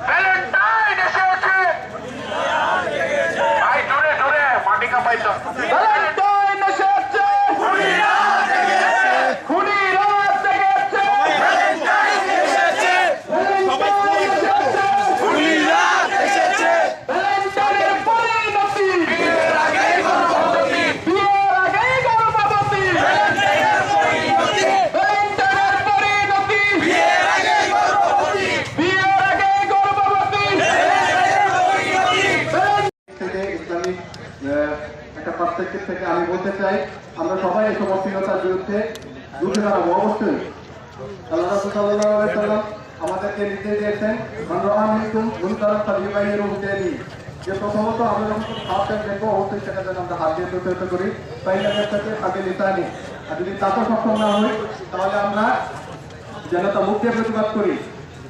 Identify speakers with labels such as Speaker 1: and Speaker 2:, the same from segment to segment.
Speaker 1: Valentine এসেছে ভাই, জোরে জোরে মাটি কাঁপাইতো। ভ্যালেন্টাইন এসেছে, খুনিরা জেগেছে, খুনিরা জেগেছে, ভ্যালেন্টাইন এসেছে, ভ্যালেন্টাইন এসেছে, খুনিরা এসেছে। ভ্যালেন্টাইনের পরিণতি বিয়ের আগেই গর্ভবতী, বিয়ের আগেই গর্ভবতী, ভ্যালেন্টাইনের পরিণতি, ভ্যালেন্টাইনের পরিণতি বিয়ের আগেই গর্ভবতী, বিয়ের আগেই গর্ভবতী, ভ্যালেন্টাইনের পরিণতি।
Speaker 2: থেকে ইসলামিক একটা পার্সপেক্টিভ থেকে আমি বলতে চাই, আমরা সবাই এই সমস্যার বিরুদ্ধে রুখে দাঁড়াবো। অবশ্যই আল্লাহ রাসূল সাল্লাল্লাহু আলাইহি ওয়াসাল্লাম আমাদেরকে নির্দেশ দিয়েছেন, যে প্রথমত আমরা যখন খাওয়া দেখবো অবশ্যই সেটা যেন আমরা হাত দিয়ে প্রতিহত করি, পাইলামের সাথে আগে লিসানি। আর যদি তাতে সক্ষম না হই তাহলে আমরা যেন তা মুখ দিয়ে প্রতিবাদ করি।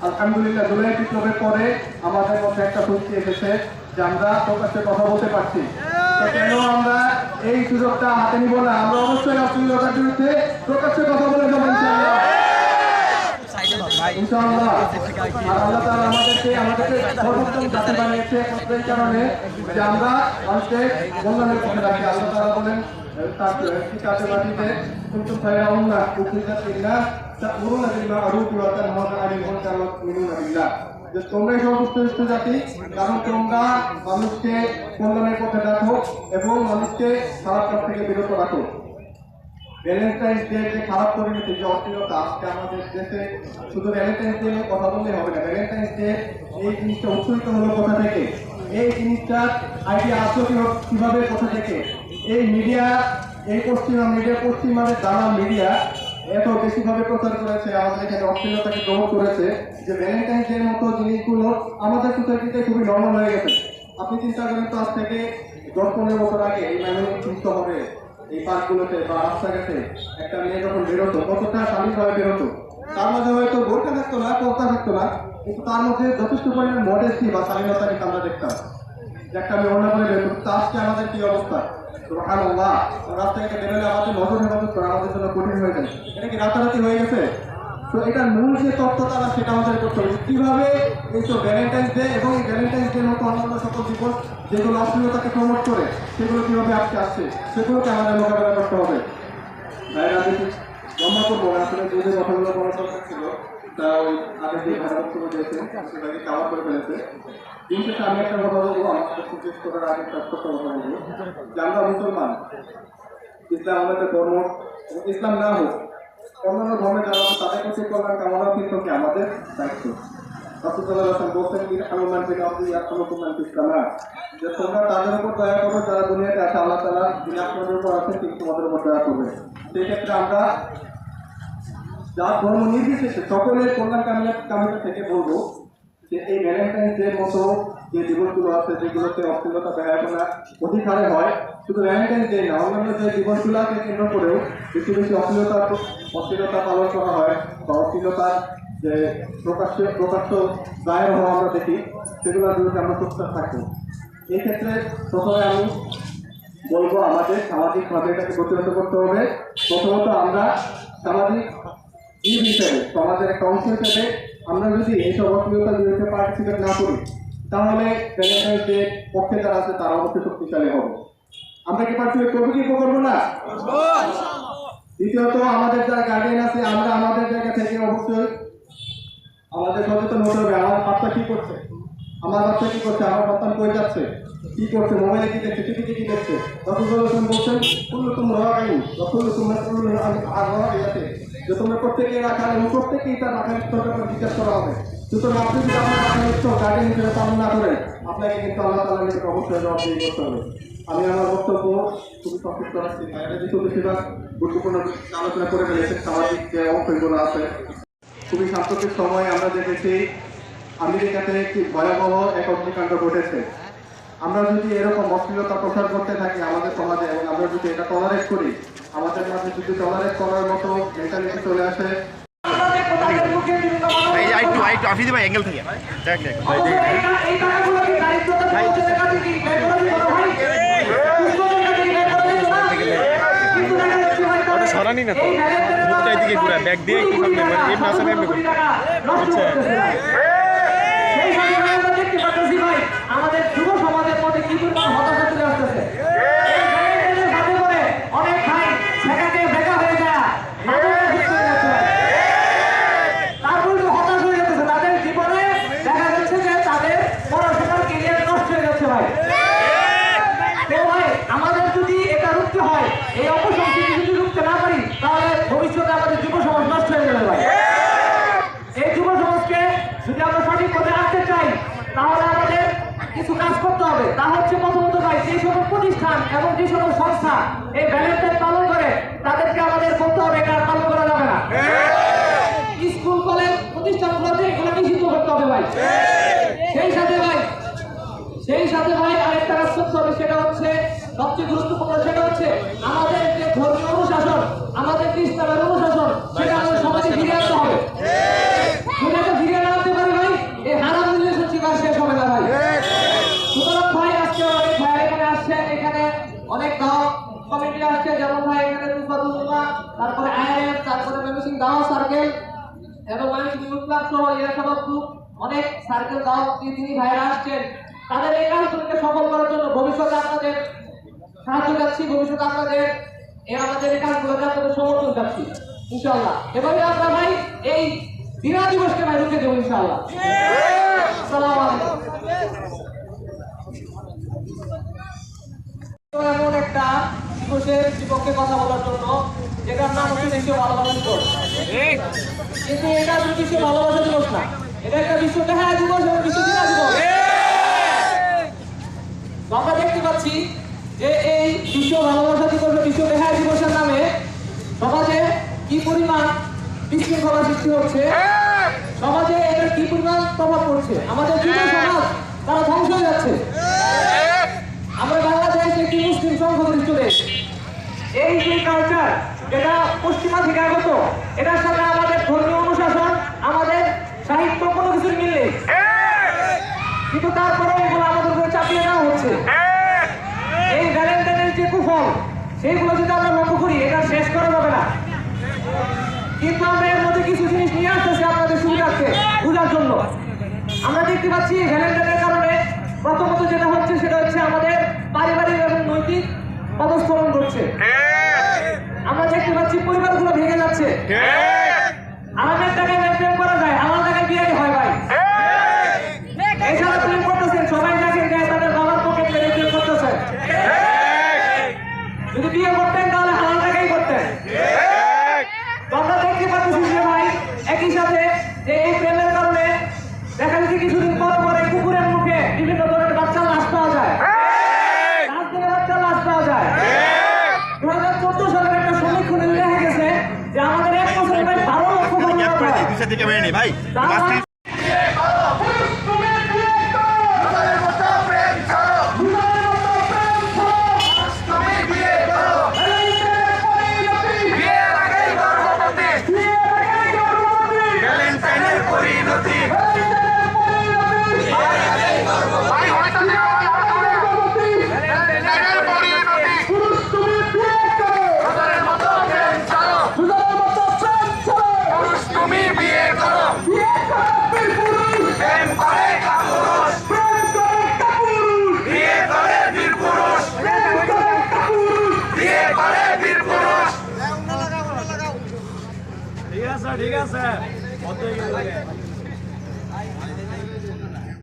Speaker 2: আলহামদুলিল্লাহ জুলাই বিপ্লবের পরে আমাদের মধ্যে একটা শক্তি এসেছে যে আমরা প্রকাশ্যে কথা বলতে পারছি। তো কেন আমরা এই সুযোগটা হাতে নিব না? আমরা অবশ্যই অশ্লীলতার বিরুদ্ধে প্রকাশ্যে কথা বলে যাবো ইনশাআল্লাহ। ইনশাআল্লাহ। আর আল্লাহ তাআলা আমাদেরকে সর্বোত্তম জাতি বানিয়েছে এই কারণে যে আমরা মানুষকে কল্যাণের পথে রাখি। আল্লাহ তাআলা বলেন তার কিতাবে মাটিতে কুনতুম খায়রা উম্মাহ উখরিজাত লিন-নাস তা'মুরুনা বিল মা'রুফ ওয়া তানহাউনা আনিল মুনকার ওয়া তু'মিনুনা বিল্লাহ। যে তোমরাই সর্বশ্রেষ্ঠ জাতি, কারণ তোমরা মানুষকে কল্যাণের পথে রাখো এবং মানুষকে খারাপ কাজ থেকে বিরত রাখো। ভ্যালেন্টাইন্স ডে যে খারাপ পরিণতি, যে অশ্লীলতা আজকে আমাদের দেশে, শুধু ভ্যালেন্টাইন্স ডে নিয়ে কথা বললেই হবে না। ভ্যালেন্টাইন্স ডে এই জিনিসটা উৎসাহিত হলো কোথা থেকে? এই জিনিসটার আইডিয়া আসলো কিভাবে, কোথা থেকে? এই মিডিয়া, এই পশ্চিমাদের দালাল মিডিয়া এত বেশিভাবে প্রচার করেছে, আমাদের এখানে অশ্লীলতাকে প্রমোট করেছে যে ভ্যালেন্টাইন্স ডে মতো জিনিসগুলো আমাদের সোসাইটিতে খুবই নর্মাল হয়ে গেছে। আপনি চিন্তা করেন তো, আজ থেকে 10-15 বছর আগে এই সুস্থ হবে এই পার্কগুলোতে বা রাস্তাঘাটে একটা মেয়ে যখন বেরোতো কতটা স্বাধীনভাবে বেরোতো। তার মধ্যে হয়তো বোরকা থাকতো না, পর্দা থাকতো না, কিন্তু তার মধ্যে যথেষ্ট পরিমাণ মডেস্টি বা স্বাধীনতা কিন্তু আমরা দেখতাম যে একটা মেয়ে অন্য করে বেরোতো। আজকে আমাদের কি অবস্থা? সুবহানাল্লাহ। রাস্তাঘাটে বেরোলে আমাদের নজর হেফাজত করা আমাদের জন্য কঠিন হয়ে যায়। এটা কি রাতারাতি হয়ে গেছে? তো এটার মূল যে তত্ত্ব তারা সেটা আমাদের করতে হবে, কিভাবে এইসব ভ্যালেন্টাইন্স ডে এবং এই ভ্যালেন্টাইন্স ডে মতো অন্যান্য সকল দিবস যেগুলো অশ্লীলতাকে প্রমোট করে সেগুলো কিভাবে আজকে আসছে সেগুলোকে আমাদের মোকাবেলা করতে হবে। ভাইরা আমি লম্বা করবো না, আসলে যে কথাগুলো বলা দরকার ছিল তা ওই আগে যে ভাইরা বক্তব্য দিয়েছেন সেটাকে কাভার করে ফেলেছে। কিন্তু আমি একটা কথা বলবো, আমাদের সুযোগ করার আগে একটা ছোট্ট কথা বলবো যে আমরা মুসলমান, ইসলাম আমাদের ধর্ম, ইসলাম না হোক অন্যান্য ধর্মে যারা তাদের কাছে কল্যাণ কামনা কিন্তু আমাদের দায়িত্ব। বলছেন যে তোমরা তাদের উপর দয়া করো যারা দুনিয়াতে আছে, আল্লাহ তাআলা যিনি আপনাদের উপর আছেন তিনি তোমাদের উপর দয়া করবে। সেই ক্ষেত্রে আমরা যার ধর্ম নির্বিশেষে সকলের কল্যাণ কামনা থেকে বলবো যে এই ভ্যালেন্টাইন্স ডে মতো যে দিবসগুলো আছে যেগুলোতে অশ্লীলতা বেহায়াপনা অধিক হারে হয়, শুধু ভ্যালেন্টাইন্স ডে না, অন্যান্য যে দিবসগুলোকে কেন্দ্র করেও বেশি বেশি অশ্লীলতা পালন করা হয় বা অশ্লীলতার যে প্রকাশ্য দায়ের হওয়া আমরা দেখি, সেগুলোর বিরুদ্ধে আমরা সোচ্চার থাকবো। এই ক্ষেত্রে প্রথমে আমি বলবো আমাদের সামাজিকভাবে এটাকে প্রতিহত করতে হবে। প্রথমত আমরা সামাজিক জীব হিসেবে, সমাজের একটা অংশ হিসেবে আমরা যদি এইসব অশ্লীলতার বিরুদ্ধে পার্টিসিপেট না করি তাহলে ভ্যালেন্টাইন্স ডে পক্ষে যারা আছে তারা অবশ্যই শক্তিশালী হবে। আমরা কি পার্টিসিপেট করবো কি করবো না? দ্বিতীয়ত আমাদের যারা গার্ডিয়ান আছে আমরা আমাদের জায়গা থেকে অবশ্যই আমাদের সচেতন হতে হবে। আমার বাচ্চা কি করছে, আমার বাচ্চা কি করছে, আমার সন্তান কই যাচ্ছে, কি করছে, মোবাইলে কি দেখছে, টিভিতে কি দেখছে। রাসূলুল্লাহ বলছেন কুল্লুকুম রাঈন ওয়া কুল্লুকুম মাসউলুন আন রাঈয়াতিহি, যে তোমরা প্রত্যেকেই রাখাল এবং প্রত্যেকেই তার রাখালিত্বের ব্যাপারে জিজ্ঞাসা করা হবে। সুতরাং আপনি যদি আপনার রাখালিত্ব গার্ডিয়ান হিসেবে পালন না করেন আপনাকে কিন্তু আল্লাহ তাআলার নিকট অবশ্যই জবাবদিহি করতে হবে। আমি আমার বক্তব্য খুবই সংক্ষিপ্ত রাখছি। বাইরে যে বেশিরভাগ গুরুত্বপূর্ণ আলোচনা করে ফেলেছে, সামাজিক যে অংশগুলো আছে। খুবই সাম্প্রতিক সময়ে আমরা দেখেছি আমেরিকাতে একটি ভয়াবহ এক অগ্নিকাণ্ড ঘটেছে। আমরা যদি এরকম অশ্লীলতা প্রচার করতে থাকি আমাদের সমাজে এবং আমরা যদি এটা টলারেট করি, আমাদের মাঝে যদি টলারেট করার মতো মেন্টালিটি চলে আসে,
Speaker 3: সরানি না তো মুখটা এদিকে ঘুরা ব্যাগ দিয়ে একটু সামনে এমনি আসা নেমে বুঝছে তাহলে আমাদের কিছু কাজ করতে হবে। তা হচ্ছে প্রথমত ভাই, যে সকল প্রতিষ্ঠান এবং যে সকল সংস্থা এই ভ্যালেন্টাইন পালন করে তাদেরকে আমাদের বলতে হবে কার পালন করা যাবে না। স্কুল কলেজ প্রতিষ্ঠানগুলোতে এগুলো নিষিদ্ধ করতে হবে ভাই। সেই সাথে ভাই আরেকটা কাজ করতে হবে, সেটা হচ্ছে সবচেয়ে গুরুত্বপূর্ণ, সেটা হচ্ছে আমাদের যে ধর্মীয় অনুশাসন, আমাদের যে ইসলামের অনুশাসন, সেটা আমাদের সমাজে ফিরে আনতে হবে। যদি এটা ফিরিয়ে না আনতে পারি ভাই, এই হারাম রিলেশনশিপ আর শেষ হবে না ভাই। সুতরাং ভাই আজকে অনেক ভাই এখানে আসছেন, এখানে অনেক গাঁও কমিটি আসছে, যেমন ভাই এখানে রুফাতুল্লাহ, তারপরে আইএম, তারপরে মেমিসিং গাঁও সার্কেল এবং ময়মনসিংহ ইউথ ক্লাব সহ ইরাশাবাদ গ্রুপ, অনেক সার্কেল গাঁও তিনি ভাইরা আসছেন। তাদের এই কাজগুলোকে সফল করার জন্য ভবিষ্যতে আপনাদের সাহায্য চাচ্ছি, ভবিষ্যতে আমাদের এই কাজগুলোকে আপনাদের সমর্থন চাচ্ছি ইনশাআল্লাহ। এভাবে আমরা ভাই এই বিনা দিবসকে ভাই রুখে দেবো ইনশাআল্লাহ। আসসালামু আলাইকুম। এমন একটা দিবসের বিপক্ষে কথা বলার জন্য যেটার নাম হচ্ছে বিশ্ব ভালোবাসা দিবস, কিন্তু এটা বিশ্ব ভালোবাসা দিবস না, এটা একটা বিশ্ব দেখা দিবস এবং বিশ্ব দিনা দিবস। আমরা দেখতে পাচ্ছি যে এই বিশ্ব ভালোবাসা দিবস, বিশ্ব দেখা দিবসের নামে সমাজে কি পরিমাণ বিশৃঙ্খলা সৃষ্টি হচ্ছে, সমাজে এটার কি পরিমাণ প্রভাব পড়ছে, আমাদের যুব সমাজ তারা ধ্বংস হয়ে যাচ্ছে। আমরা বাংলাদেশ একটি মুসলিম সংখ্যাগরিষ্ঠ দেশ, এই যে কালচার যেটা পশ্চিমা থেকে আগত, এটার সাথে আমাদের ধর্মীয় অনুশাসন, আমাদের সাহিত্য কোনো কিছুর মিল নেই, কিন্তু তারপরে এগুলো আমাদের উপরে চাপিয়ে দেওয়া হচ্ছে। এই ভ্যালেন্টাইনের যে কুফল, সেইগুলো যদি আমরা লক্ষ্য করি, এটা শেষ করা যাবে না, কিন্তু আমরা এর মধ্যে কিছু জিনিস নিয়ে আসতেছি আপনাদের সুবিধার্থে বোঝার জন্য। আমরা দেখতে পাচ্ছি ভ্যালেন্টাইনের কারণে প্রথমত যেটা হচ্ছে সেটা হচ্ছে আমাদের পারিবারিক এবং নৈতিক পদস্খলন ঘটছে। আমরা দেখতে পাচ্ছি পরিবারগুলো ভেঙে যাচ্ছে। আমাদের টাকায় প্রেম করা যায়, আমার টাকায় বিয়ে হয় ভাই। এছাড়া প্রেম করতেছেন সবাই দেখেন যে তাদের বাবার পকেট থেকে প্রেম করতেছেন। যদি বিয়ে করতেন তাহলে হালাল টাকাই করতেন। আমরা দেখতে পাচ্ছি যে ভাই একই সাথে যে এই প্রেমের কারণে দেখা যাচ্ছে কিছুদিন পর পরে কুকুরের মুখে বিভিন্ন ধরনের বাচ্চার লাশ পাওয়া যায়, বাচ্চার লাশ পাওয়া যায়। 2014 সালের একটা সমীক্ষণে দেখা গেছে যে আমাদের 1 বছরে প্রায় 12 লক্ষ
Speaker 4: ভাই